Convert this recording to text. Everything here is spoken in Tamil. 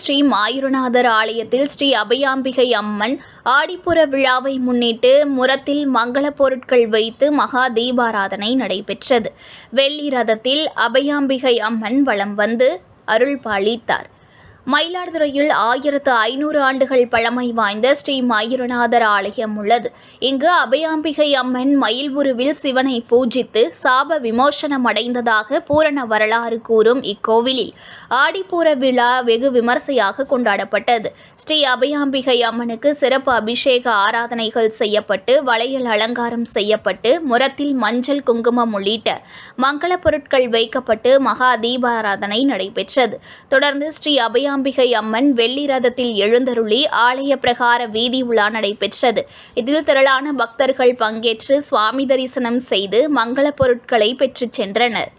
ஸ்ரீ மாயூரநாதர் ஆலயத்தில் ஸ்ரீ அபயாம்பிகை அம்மன் ஆடிப்புற விழாவை முன்னிட்டு முரத்தில் மங்கள பொருட்கள் வைத்து மகா தீபாராதனை நடைபெற்றது. வெள்ளி ரதத்தில் அபயாம்பிகை அம்மன் வலம் வந்து அருள் பாலித்தார். மயிலாடுதுறையில் 1500 ஆண்டுகள் பழமை வாய்ந்த ஸ்ரீ மாயூரநாதர் ஆலயம் உள்ளது. இங்கு அபயாம்பிகை அம்மன் மயில் உருவில் சிவனை பூஜித்து சாப விமோசனம் அடைந்ததாக பூரண வரலாறு கூறும் இக்கோவிலில் ஆடிப்பூர விழா வெகு விமர்சையாக கொண்டாடப்பட்டது. ஸ்ரீ அபயாம்பிகை அம்மனுக்கு சிறப்பு அபிஷேக ஆராதனைகள் செய்யப்பட்டு வளையல் அலங்காரம் செய்யப்பட்டு முரத்தில் மஞ்சள் குங்குமம் உள்ளிட்ட மங்கள பொருட்கள் வைக்கப்பட்டு மகா தீபாராதனை நடைபெற்றது. தொடர்ந்து ஸ்ரீ அபயாம்பிகை அம்மன் வெள்ளி ரதத்தில் எழுந்தருளி ஆலய பிரகார வீதி உலா நடைபெற்றது. இதில் திரளான பக்தர்கள் பங்கேற்று சுவாமி தரிசனம் செய்து மங்கள பொருட்களை பெற்றுச் சென்றனர்.